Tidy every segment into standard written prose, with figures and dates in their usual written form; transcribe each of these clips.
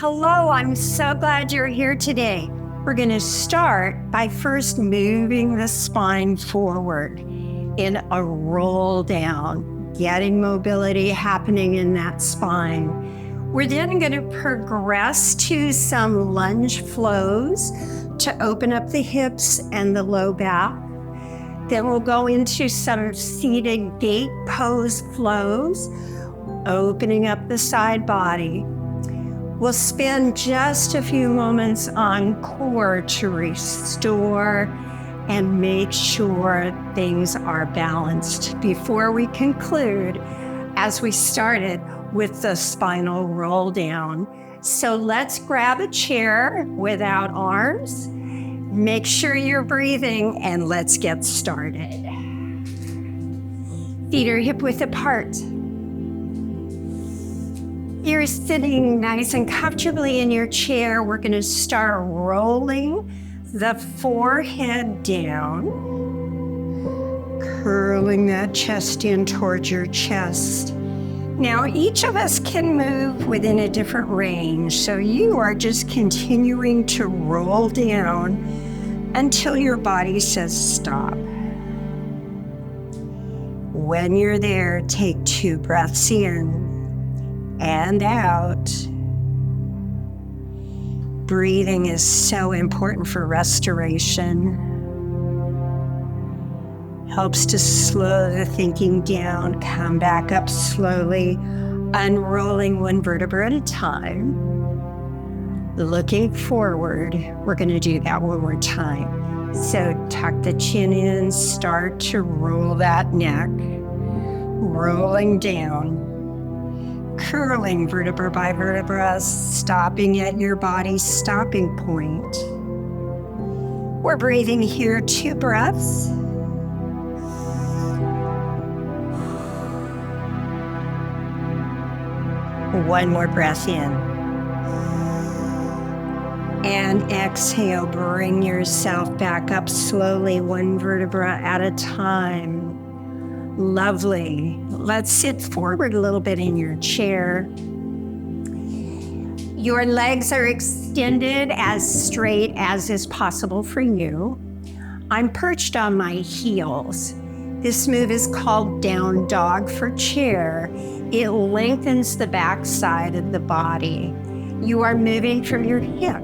Hello, I'm so glad you're here today. We're going to start by first moving the spine forward in a roll down, getting mobility happening in that spine. We're then going to progress to some lunge flows to open up the hips and the low back. Then we'll go into some seated gate pose flows, opening up the side body. We'll spend just a few moments on core to restore and make sure things are balanced before we conclude, as we started, with the spinal roll down. So let's grab a chair without arms. Make sure you're breathing, and let's get started. Feet are hip width apart. You're sitting nice and comfortably in your chair. We're going to start rolling the forehead down, curling that chest in towards your chest. Now, each of us can move within a different range, so you are just continuing to roll down until your body says stop. When you're there, take 2 breaths in and out. Breathing is so important for restoration. Helps to slow the thinking down, come back up slowly, unrolling one vertebra at a time. Looking forward, we're going to do that one more time. So tuck the chin in, start to roll that neck, rolling down. Curling vertebra by vertebra, stopping at your body's stopping point. We're breathing here 2 breaths. One more breath in. And exhale, bring yourself back up slowly, 1 vertebra at a time. Lovely. Let's sit forward a little bit in your chair. Your legs are extended as straight as is possible for you. I'm perched on my heels. This move is called down dog for chair. It lengthens the back side of the body. You are moving from your hip,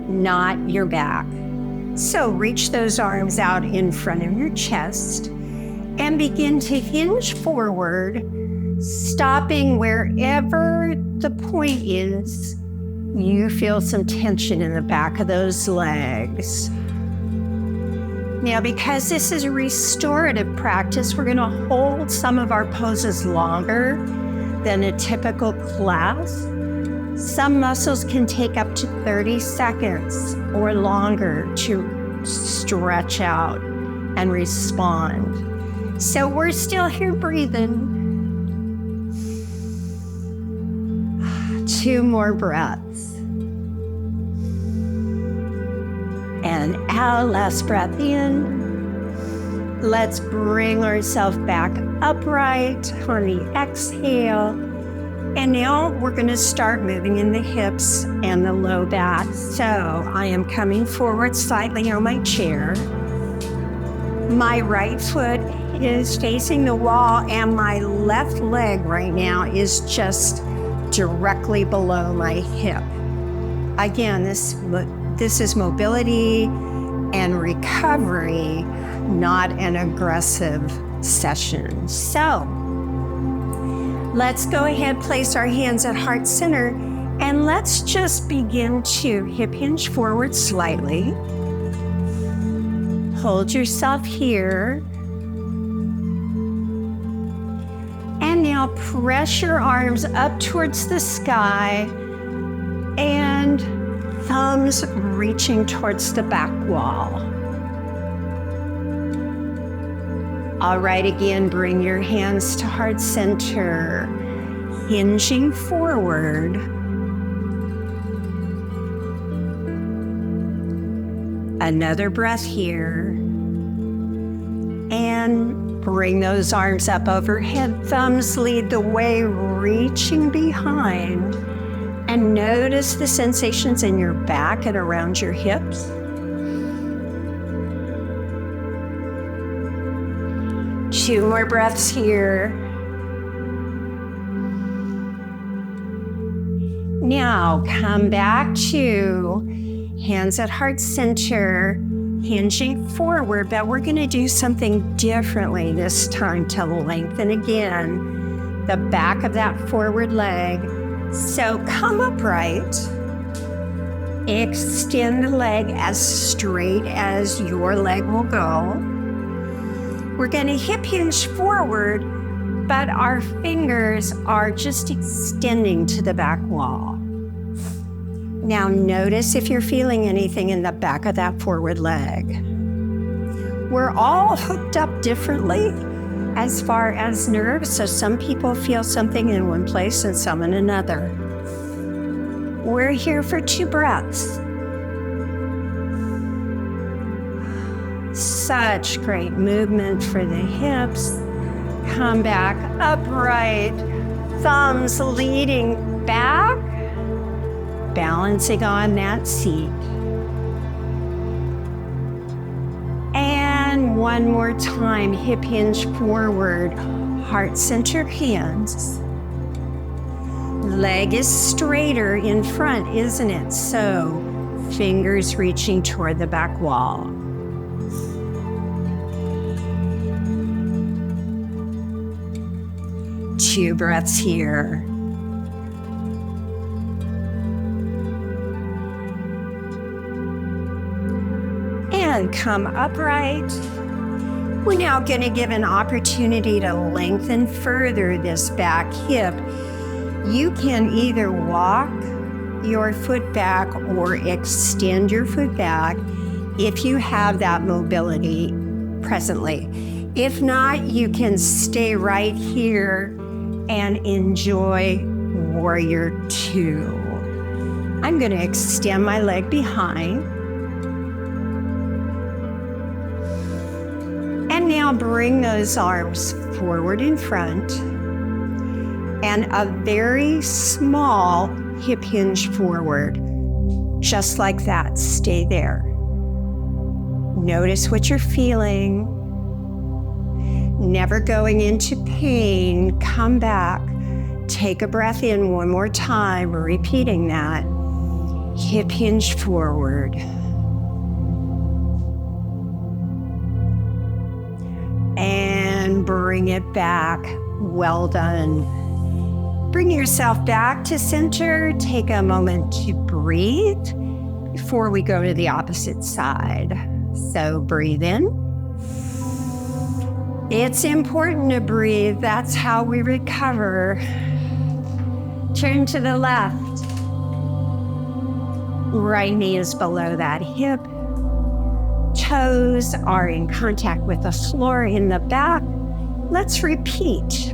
not your back. So reach those arms out in front of your chest and begin to hinge forward, stopping wherever the point is. You feel some tension in the back of those legs. Now, because this is a restorative practice, we're going to hold some of our poses longer than a typical class. Some muscles can take up to 30 seconds or longer to stretch out and respond. So we're still here breathing. 2 more breaths. And out, last breath in. Let's bring ourselves back upright on the exhale. And now we're going to start moving in the hips and the low back. So I am coming forward slightly on my chair. My right foot is facing the wall, and my left leg right now is just directly below my hip. Again, this is mobility and recovery, not an aggressive session. So let's go ahead, place our hands at heart center, and let's just begin to hip hinge forward slightly. Hold yourself here. And now press your arms up towards the sky and thumbs reaching towards the back wall. All right, again, bring your hands to heart center, hinging forward. Another breath here. And bring those arms up overhead. Thumbs lead the way, reaching behind. And notice the sensations in your back and around your hips. Two more breaths here. Now come back to hands at heart center, hinging forward, but we're going to do something differently this time to lengthen again the back of that forward leg. So come upright, extend the leg as straight as your leg will go. We're going to hip hinge forward, but our fingers are just extending to the back wall. Now notice if you're feeling anything in the back of that forward leg. We're all hooked up differently as far as nerves, so some people feel something in one place and some in another. We're here for 2 breaths. Such great movement for the hips. Come back upright, thumbs leading back, balancing on that seat. And one more time, hip hinge forward, heart center hands. Leg is straighter in front, isn't it? So fingers reaching toward the back wall. Two breaths here. And come upright. We're now going to give an opportunity to lengthen further this back hip. You can either walk your foot back or extend your foot back if you have that mobility presently. If not, you can stay right here and enjoy Warrior 2. I'm going to extend my leg behind. And now bring those arms forward in front and a very small hip hinge forward. Just like that. Stay there. Notice what you're feeling. Never going into pain. Come back. Take a breath in one more time, repeating that. Hip hinge forward. And bring it back. Well done. Bring yourself back to center. Take a moment to breathe before we go to the opposite side. So breathe in. It's important to breathe. That's how we recover. Turn to the left. Right knee is below that hip. Toes are in contact with the floor in the back. Let's repeat.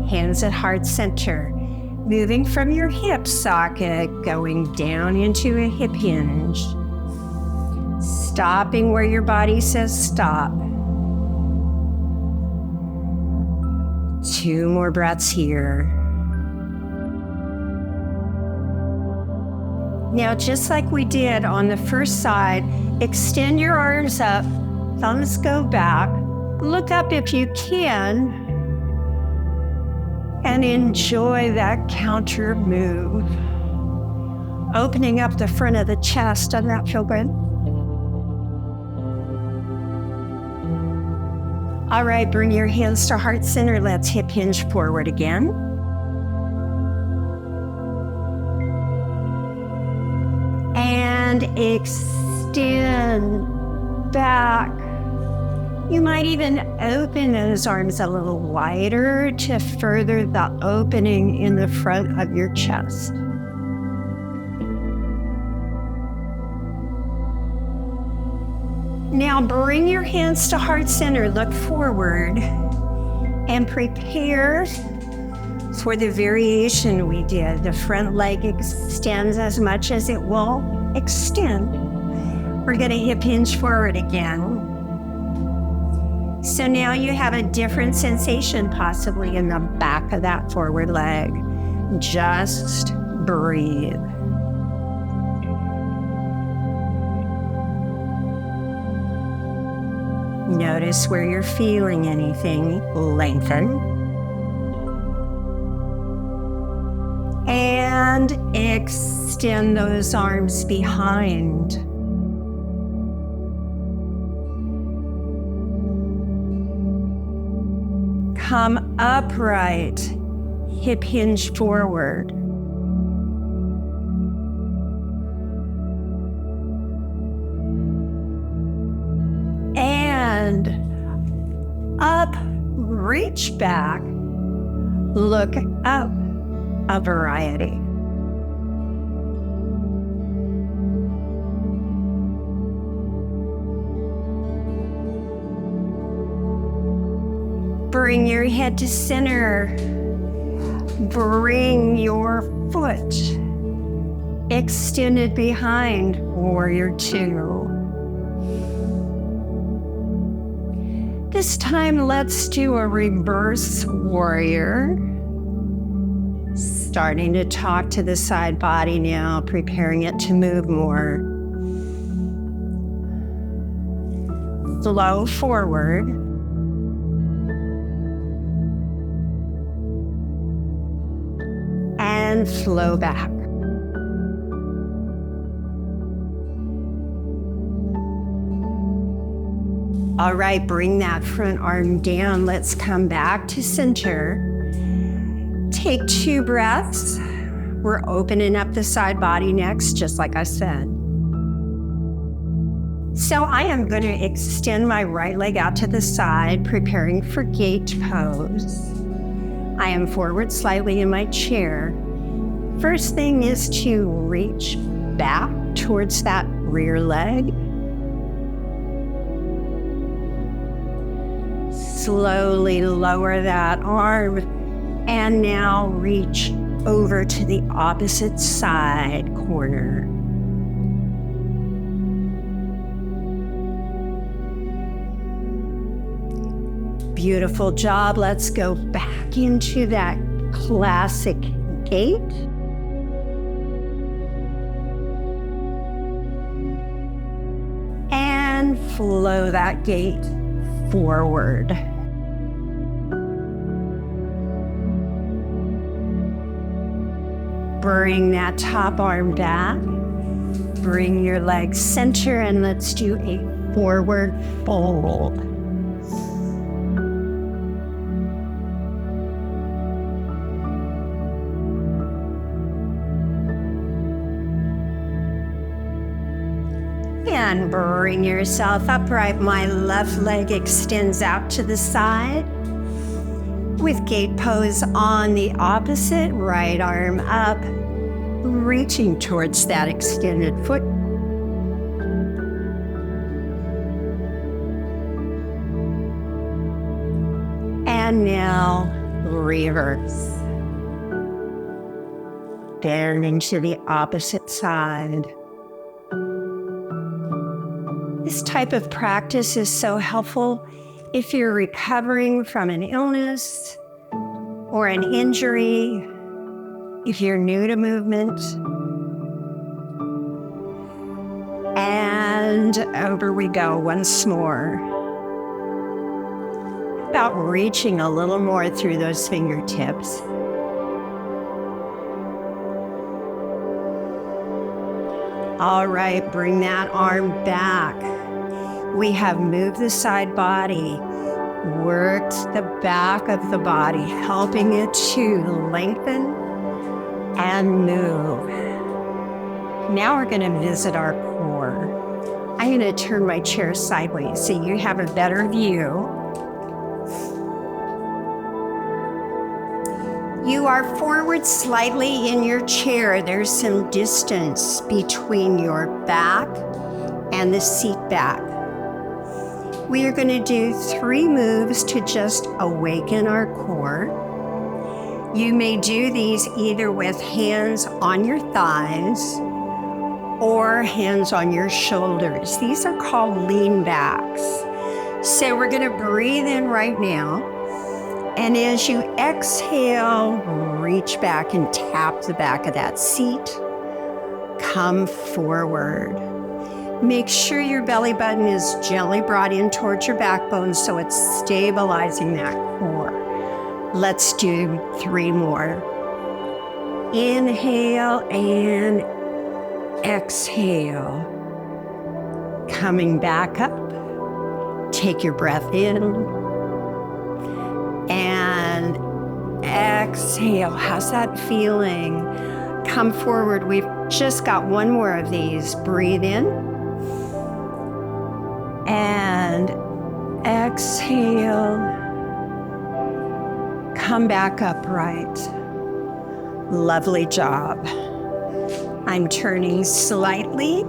Hands at heart center. Moving from your hip socket, going down into a hip hinge. Stopping where your body says stop. 2 more breaths here. Now, just like we did on the first side, extend your arms up, thumbs go back, look up if you can, and enjoy that counter move. Opening up the front of the chest, doesn't that feel good? All right, bring your hands to heart center. Let's hip hinge forward again. And extend back. You might even open those arms a little wider to further the opening in the front of your chest. Now bring your hands to heart center, look forward, and prepare for the variation we did. The front leg extends as much as it will extend. We're going to hip hinge forward again. So now you have a different sensation possibly in the back of that forward leg. Just breathe. Notice where you're feeling anything lengthen. And extend those arms behind. Come upright, hip hinge forward. And up, reach back, look up, a variety. Bring your head to center. Bring your foot extended behind, warrior two. This time, let's do a reverse warrior. Starting to talk to the side body now, preparing it to move more. Flow forward. And flow back. All right, bring that front arm down. Let's come back to center. Take 2 breaths. We're opening up the side body next, just like I said. So I am going to extend my right leg out to the side, preparing for gate pose. I am forward slightly in my chair. First thing is to reach back towards that rear leg. Slowly lower that arm, and now reach over to the opposite side corner. Beautiful job. Let's go back into that classic gait. And flow that gait forward. Bring that top arm back. Bring your legs center, and let's do a forward fold. And bring yourself upright. My left leg extends out to the side. With gate pose on the opposite, right arm up, reaching towards that extended foot. And now reverse. Bending to the opposite side. This type of practice is so helpful if you're recovering from an illness or an injury, if you're new to movement. And over we go once more. About reaching a little more through those fingertips. All right, bring that arm back. We have moved the side body, worked the back of the body, helping it to lengthen and move. Now we're going to visit our core. I'm going to turn my chair sideways so you have a better view. You are forward slightly in your chair. There's some distance between your back and the seat back. We are going to do 3 moves to just awaken our core. You may do these either with hands on your thighs or hands on your shoulders. These are called lean backs. So we're going to breathe in right now. And as you exhale, reach back and tap the back of that seat. Come forward. Make sure your belly button is gently brought in towards your backbone so it's stabilizing that core. Let's do 3 more. Inhale and exhale. Coming back up. Take your breath in and exhale. How's that feeling? Come forward. We've just got 1 more of these. Breathe in and exhale. Come back upright. Lovely job. I'm turning slightly.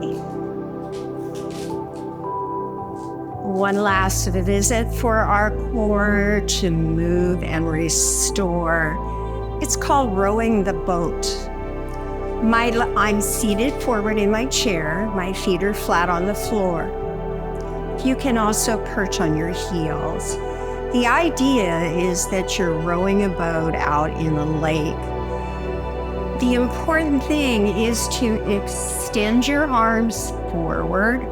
One last visit for our core to move and restore. It's called rowing the boat. I'm seated forward in my chair. My feet are flat on the floor. You can also perch on your heels. The idea is that you're rowing a boat out in the lake. The important thing is to extend your arms forward,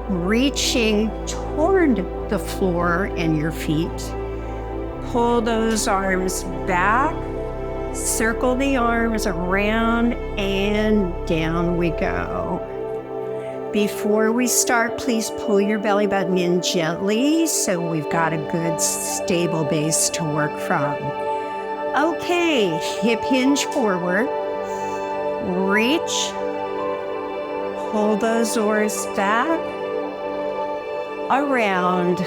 reaching toward the floor and your feet. Pull those arms back, circle the arms around, and down we go. Before we start, please pull your belly button in gently so we've got a good stable base to work from. Okay, hip hinge forward. Reach, pull those oars back, around,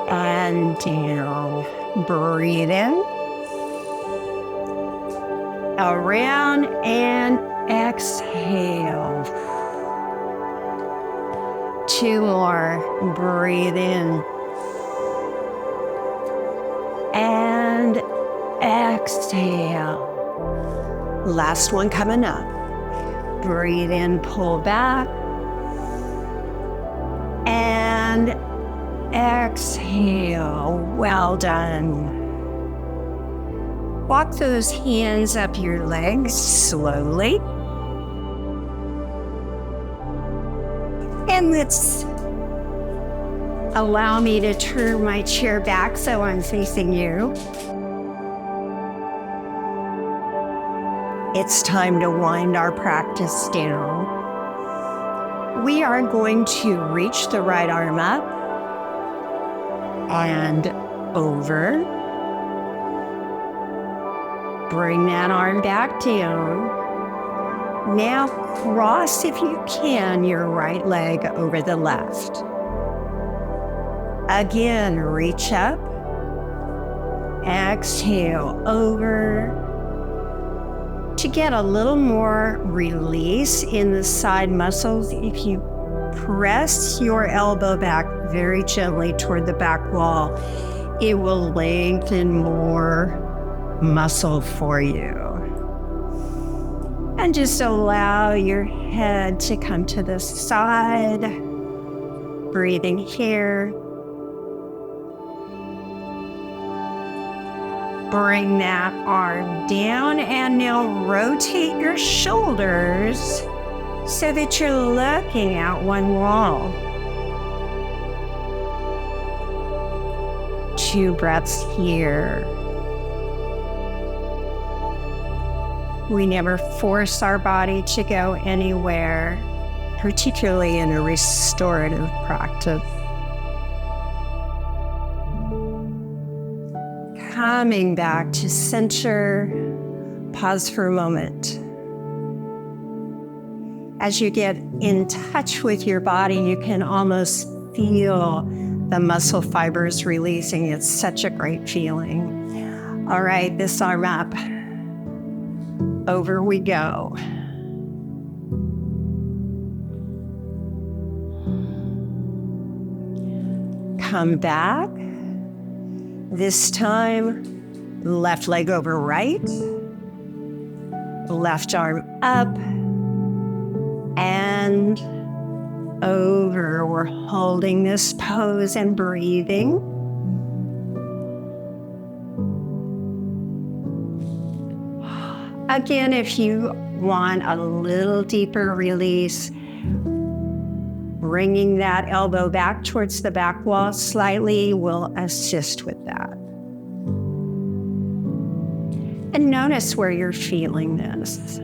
and down. Breathe in, around, and exhale. 2 more. Breathe in and exhale. Last one coming up. Breathe in, pull back, and exhale. Well done. Walk those hands up your legs slowly. And let's allow me to turn my chair back so I'm facing you. It's time to wind our practice down. We are going to reach the right arm up and over. Bring that arm back down. Now cross, if you can, your right leg over the left. Again, reach up. Exhale over. To get a little more release in the side muscles, if you press your elbow back very gently toward the back wall, it will lengthen more muscle for you. And just allow your head to come to the side. Breathing here. Bring that arm down and now rotate your shoulders so that you're looking at one wall. 2 breaths here. We never force our body to go anywhere, particularly in a restorative practice. Coming back to center, pause for a moment. As you get in touch with your body, you can almost feel the muscle fibers releasing. It's such a great feeling. All right, this arm up. Over we go. Come back. This time, left leg over right. Left arm up and over. We're holding this pose and breathing. Again, if you want a little deeper release, bringing that elbow back towards the back wall slightly will assist with that. And notice where you're feeling this.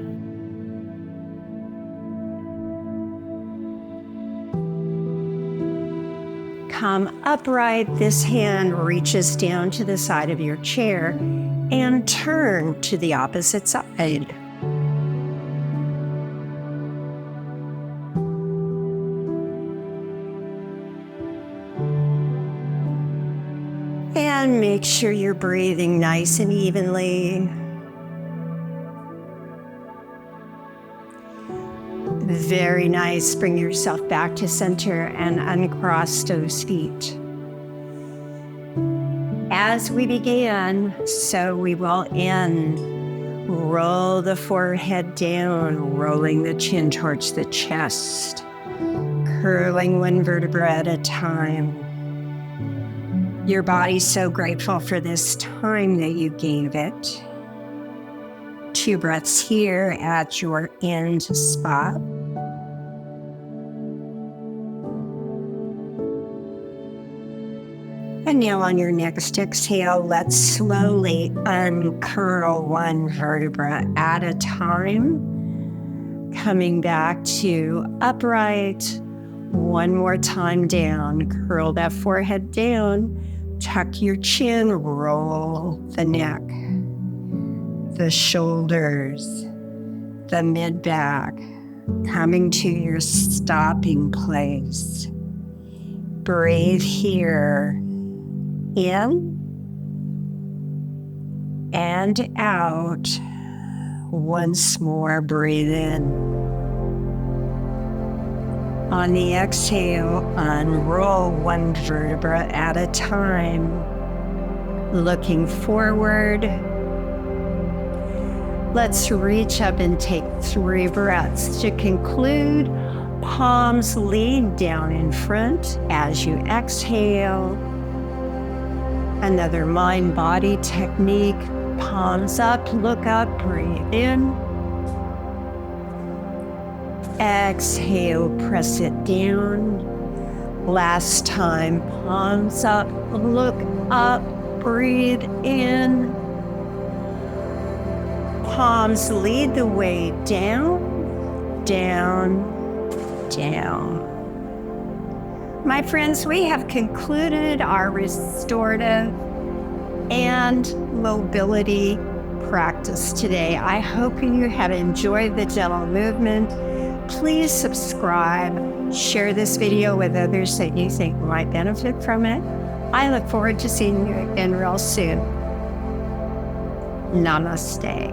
Come upright. This hand reaches down to the side of your chair and turn to the opposite side. And make sure you're breathing nice and evenly. Very nice. Bring yourself back to center and uncross those feet. As we began, so we will end. Roll the forehead down, rolling the chin towards the chest, curling one vertebra at a time. Your body's so grateful for this time that you gave it. 2 breaths here at your end spot. And now on your next exhale, let's slowly uncurl one vertebra at a time. Coming back to upright. One more time down. Curl that forehead down. Tuck your chin. Roll the neck, the shoulders, the mid-back. Coming to your stopping place. Breathe here. In and out. Once more, breathe in. On the exhale, unroll one vertebra at a time. Looking forward. Let's reach up and take 3 breaths. To conclude, palms lead down in front as you exhale. Another mind-body technique. Palms up, look up, breathe in. Exhale, press it down. Last time, palms up, look up, breathe in. Palms lead the way down, down, down. My friends, we have concluded our restorative and mobility practice today. I hope you have enjoyed the gentle movement. Please subscribe, share this video with others that you think might benefit from it. I look forward to seeing you again real soon. Namaste.